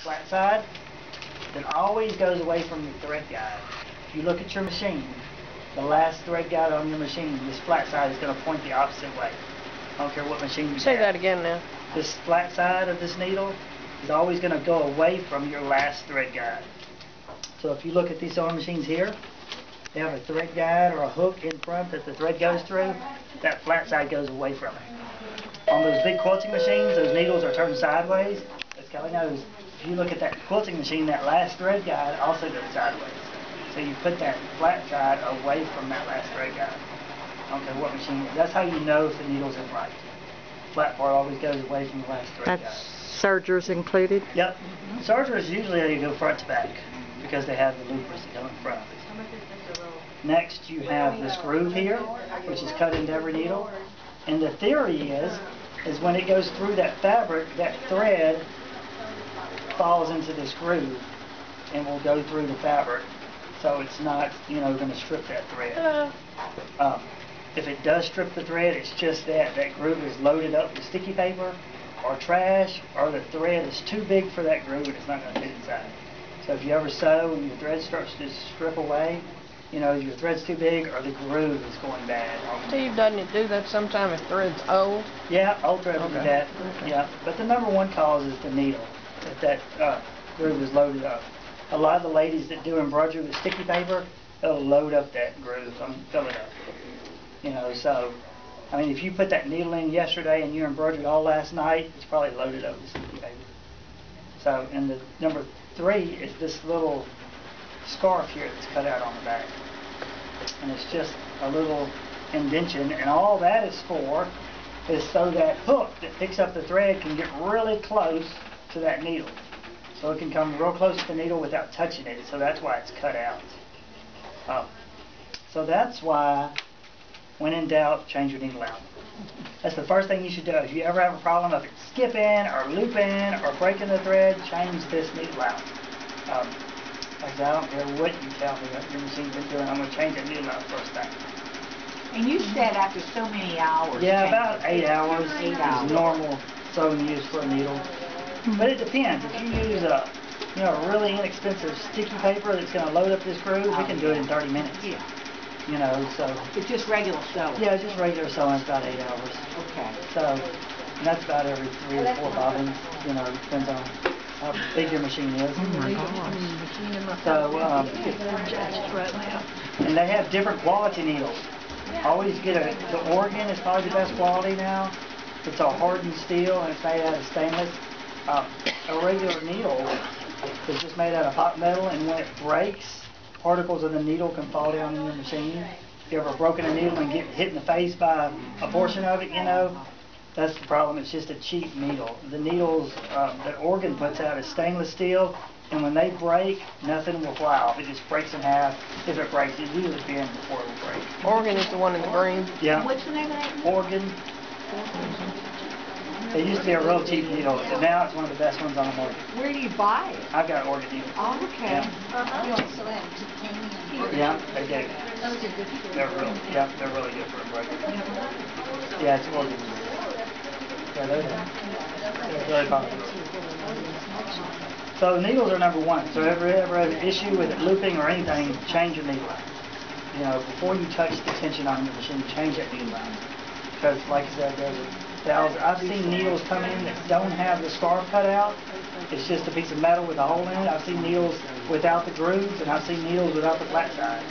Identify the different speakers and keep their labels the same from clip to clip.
Speaker 1: flat side, then always goes away from your thread guide. If you look at your machine, the last thread guide on your machine, this flat side is going to point the opposite way. I don't care what machine you have.
Speaker 2: Say that again now.
Speaker 1: This flat side of this needle is always going to go away from your last thread guide. So if you look at these sewing machines here, they have a thread guide or a hook in front that the thread goes through. That flat side goes away from it. On those big quilting machines, those needles are turned sideways. As Kelly knows, if you look at that quilting machine, that last thread guide also goes sideways. So you put that flat side away from that last thread guide. I don't care what machine it is. That's how you know if the needle's in right. Flat part always goes away from the last thread guide.
Speaker 2: Sergers included?
Speaker 1: Yep. Sergers usually you go front to back because they have the loopers that go in front. Next you have this groove here, which is cut into every needle. And the theory is when it goes through that fabric, that thread falls into this groove and will go through the fabric. So it's not, going to strip that thread. If it does strip the thread, it's just that groove is loaded up with sticky paper or trash, or the thread is too big for that groove and it's not going to fit inside. So if you ever sew and your thread starts to strip away, your thread's too big or the groove is going bad.
Speaker 2: Steve, doesn't it do that sometime if thread's old?
Speaker 1: Yeah, old thread will do that. Okay. Yeah, but the number one cause is the needle. If that groove is loaded up. A lot of the ladies that do embroidery with sticky paper, they'll load up that groove, fill it up. So, if you put that needle in yesterday and you embroidered all last night, it's probably loaded up with sticky paper. So, and the number 3 is this little scarf here that's cut out on the back. And it's just a little indentation, and all that is for is so that hook that picks up the thread can get really close to that needle. So it can come real close to the needle without touching it, so that's why it's cut out. So that's why, when in doubt, change your needle out. That's the first thing you should do. If you ever have a problem of it skipping or looping or breaking the thread, change this needle out. Like I said, I don't care what you tell me that your machine's been doing, I'm going to change that needle out first thing.
Speaker 3: And you said after so many hours.
Speaker 1: Yeah, about 8 hours is normal sewing use for a needle. But it depends. If you use a really inexpensive sticky paper that's going to load up this groove, we can do it in 30 minutes.
Speaker 3: Yeah.
Speaker 1: So.
Speaker 3: It's just regular sewing.
Speaker 1: Yeah, it's just regular sewing. It's about 8 hours.
Speaker 3: Okay.
Speaker 1: So, and that's about every 3 or 4 bobbins. Depends on how big your machine is.
Speaker 2: Oh my gosh.
Speaker 1: So, and they have different quality needles. Always get the Oregon is probably the best quality now. It's a hardened steel and it's made out of stainless. A regular needle is just made out of hot metal, and when it breaks, particles of the needle can fall down in your machine. If you ever broken a needle and get hit in the face by a portion of it, that's the problem. It's just a cheap needle. The needles that Oregon puts out is stainless steel, and when they break, nothing will fly off. It just breaks in half. If it breaks, it usually bends before it will break.
Speaker 2: Oregon is the one in the green?
Speaker 1: Yeah.
Speaker 3: What's the name of that?
Speaker 1: Oregon. It used to be a real cheap needle, but now it's one of the best ones on the market.
Speaker 3: Where do you buy it?
Speaker 1: I've got Oregon needles.
Speaker 3: Oh, okay.
Speaker 1: Yeah.
Speaker 4: You also have titanium.
Speaker 1: Yeah, they do.
Speaker 4: Those are good for
Speaker 1: They're really good for embroidery. Yeah, it's Oregon. Yeah, they're really popular. So needles are number one. So if you ever have an issue with it looping or anything, change your needle out. Before you touch the tension on your machine, change that needle out. Because, like I said, there's thousands. I've seen needles come in that don't have the scarf cut out. It's just a piece of metal with a hole in it. I've seen needles without the grooves, and I've seen needles without the flat side.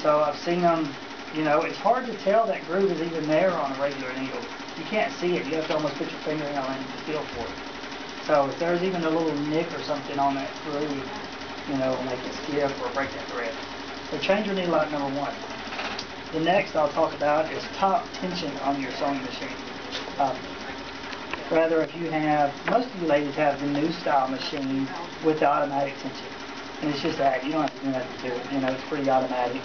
Speaker 1: So I've seen them, it's hard to tell that groove is even there on a regular needle. You can't see it. You have to almost put your finger in and feel for it. So if there's even a little nick or something on that groove, it'll make it skip or break that thread. So change your needle out, number 1. The next I'll talk about is top tension on your sewing machine. Rather, if you have, most of you ladies have the new style machine with the automatic tension. And it's just that, you don't have to do nothing to it, it's pretty automatic.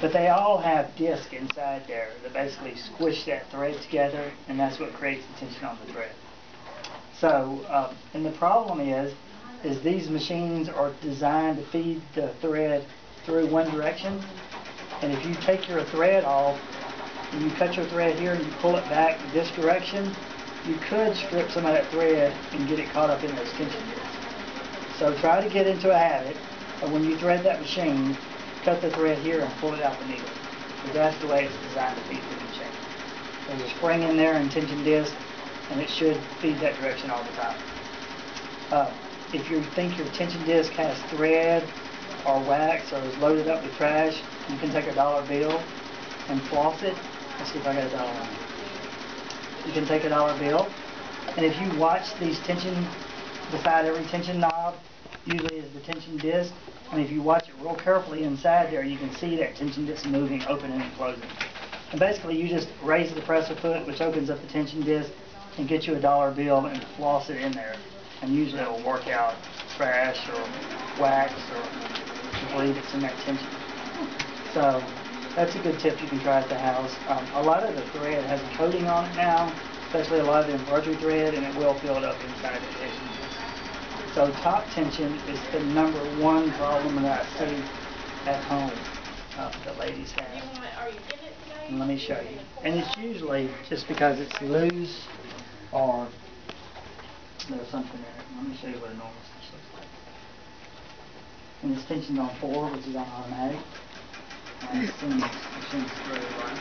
Speaker 1: But they all have discs inside there that basically squish that thread together, and that's what creates the tension on the thread. So, and the problem is these machines are designed to feed the thread through one direction. And if you take your thread off, and you cut your thread here and you pull it back this direction, you could strip some of that thread and get it caught up in those tension discs. So try to get into a habit of when you thread that machine, cut the thread here and pull it out the needle. Because that's the way it's designed to feed the machine. There's a spring in there and tension disc, and it should feed that direction all the time. If you think your tension disc has thread or wax or is loaded up with trash, you can take a dollar bill and floss it. Let's see if I got a dollar on it. You can take a dollar bill, and if you watch these tension, beside every tension knob usually is the tension disc, and if you watch it real carefully inside there, you can see that tension disc moving, opening and closing. And basically you just raise the presser foot, which opens up the tension disc, and get you a dollar bill and floss it in there. And usually it will work out trash or wax or debris that's in that tension. So that's a good tip you can try at the house. A lot of the thread has a coating on it now, especially a lot of the embroidery thread, and it will build up inside the tension disc. So top tension is the #1 problem that I see at home that ladies have. And let me show you. And it's usually just because it's loose or there's something in it. Let me show you what a normal stitch looks like. And this tension's on 4, which is on automatic. And it's in this machine's very light.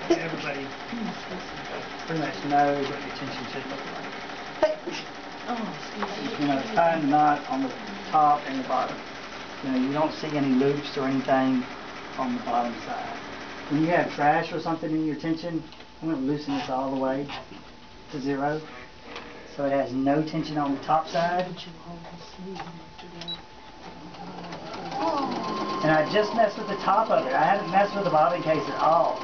Speaker 1: Everybody pretty much knows what your tension should look like. You know, tying the knot on the top and the bottom. You know, you don't see any loops or anything on the bottom side. When you have trash or something in your tension, I'm going to loosen this all the way to 0. So it has no tension on the top side. And I just messed with the top of it. I haven't messed with the bobbin case at all.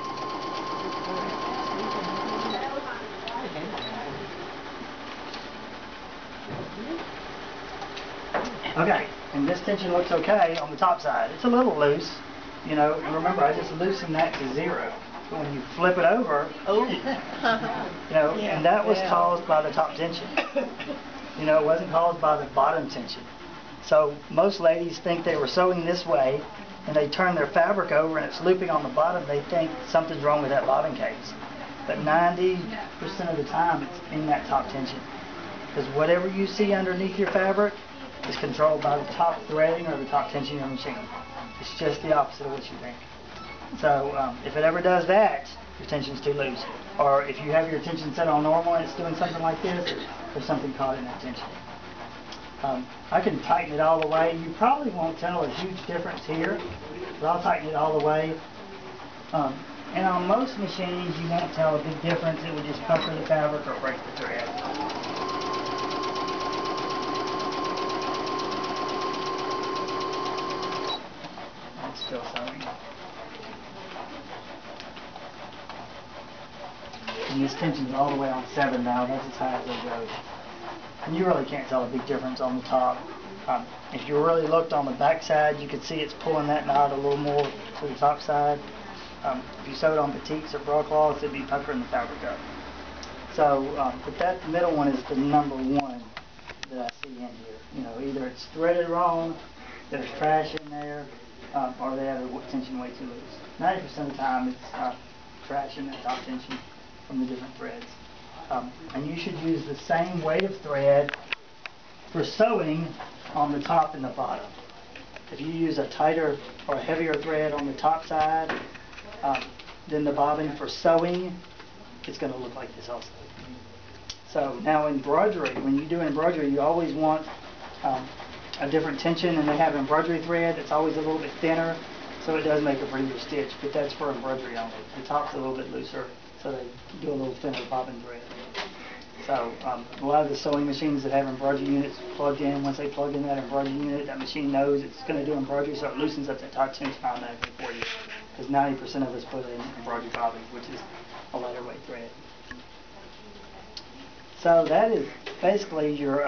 Speaker 1: Okay, and this tension looks okay on the top side. It's a little loose, you know, and remember I just loosened that to 0. But when you flip it over, you know, and that was caused by the top tension. You know, it wasn't caused by the bottom tension. So most ladies think they were sewing this way, and they turn their fabric over and it's looping on the bottom. They think something's wrong with that bobbin case. But 90% of the time it's in that top tension. Because whatever you see underneath your fabric is controlled by the top threading or the top tension of your machine. It's just the opposite of what you think. So if it ever does that, your tension's too loose. Or if you have your tension set on normal and it's doing something like this, there's something caught in that tension. I can tighten it all the way. You probably won't tell a huge difference here, but I'll tighten it all the way. And on most machines, you won't tell a big difference. It would just pucker the fabric or break the thread. It's still sewing. And this tension's all the way on 7 now. That's as high as it goes. And you really can't tell a big difference on the top. If you really looked on the back side, you could see it's pulling that knot a little more to the top side. If you sewed on petites or broadcloths, it'd be puckering the fabric up. So, but that middle one is the #1 that I see in here. You know, either it's threaded wrong, there's trash in there, or they have the tension way too loose. 90% of the time, it's trash in that top tension from the different threads. And you should use the same weight of thread for sewing on the top and the bottom. If you use a tighter or a heavier thread on the top side than the bobbin for sewing, it's going to look like this also. So now embroidery, when you do embroidery, you always want a different tension, and they have embroidery thread that's always a little bit thinner, so it does make a prettier stitch, but that's for embroidery only. The top's a little bit looser, so they do a little thinner bobbin thread. So a lot of the sewing machines that have embroidery units plugged in, once they plug in that embroidery unit, that machine knows it's going to do embroidery, so it loosens up that top tension automatically for you. Because 90% of us put in embroidery bobbins, which is a lighter weight thread. So that is basically your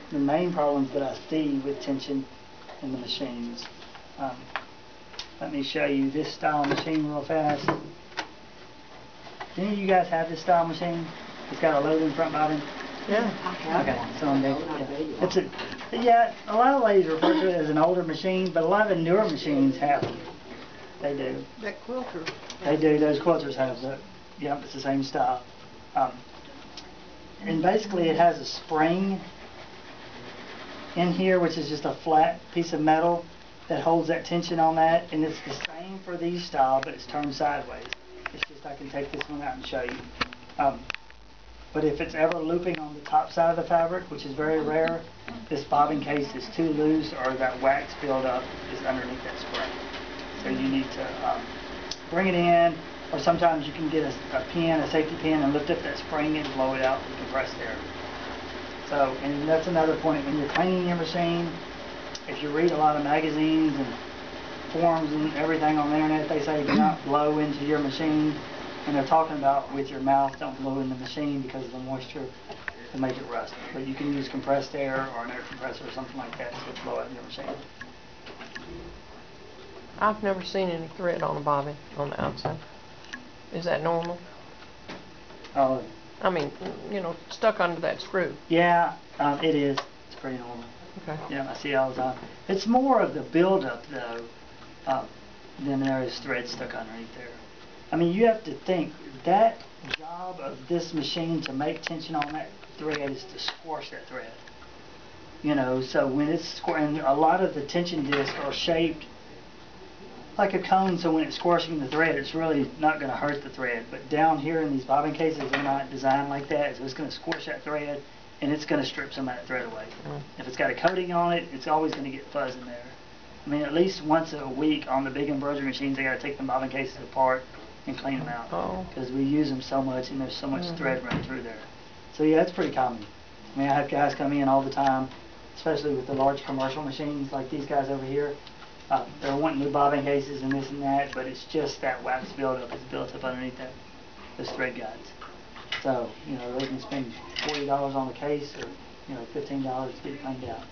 Speaker 1: the main problems that I see with tension in the machines. Let me show you this style machine real fast. Do any of you guys have this style machine? It's got a loading front bobbin.
Speaker 2: Yeah.
Speaker 1: Okay, so it's a lot of ladies refer to it as an older machine, but a lot of the newer machines have them. They do.
Speaker 2: That quilter.
Speaker 1: They do. Those quilters have the, it's the same style. And basically it has a spring in here, which is just a flat piece of metal that holds that tension on that, and it's the same for these style, but it's turned sideways. It's just, I can take this one out and show you. But if it's ever looping on the top side of the fabric, which is very rare, this bobbin case is too loose or that wax buildup is underneath that spring. So you need to bring it in, or sometimes you can get a pin, a safety pin, and lift up that spring and blow it out with compressed air. So, and that's another point, when you're cleaning your machine, if you read a lot of magazines and forums and everything on the internet, they say do not blow into your machine. And they're talking about with your mouth, don't blow in the machine because of the moisture to make it rust. But you can use compressed air or an air compressor or something like that to blow out your machine.
Speaker 2: I've never seen any thread on a bobbin on the outside. Is that normal?
Speaker 1: Oh,
Speaker 2: I mean, you know, stuck under that screw.
Speaker 1: yeah, it is. It's pretty normal.
Speaker 2: Okay.
Speaker 1: Yeah, I see it all the time. It's more of the buildup though than there is thread stuck underneath there. I mean, you have to think that job of this machine to make tension on that thread is to squash that thread. You know, so when it's and a lot of the tension discs are shaped like a cone, so when it's squashing the thread, it's really not going to hurt the thread. But down here in these bobbin cases, they're not designed like that, so it's going to squish that thread, and it's going to strip some of that thread away. If it's got a coating on it, it's always going to get fuzz in there. I mean, at least once a week on the big embroidery machines, they got to take the bobbin cases apart and clean them out, because we use them so much, and there's so much thread running through there. So yeah, it's pretty common. I mean, I have guys come in all the time, especially with the large commercial machines like these guys over here. They're wanting new bobbin cases and this and that, but it's just that wax buildup is built up underneath that, those thread guides. So, you know, they can spend $40 on the case or, you know, $15 to get it cleaned out.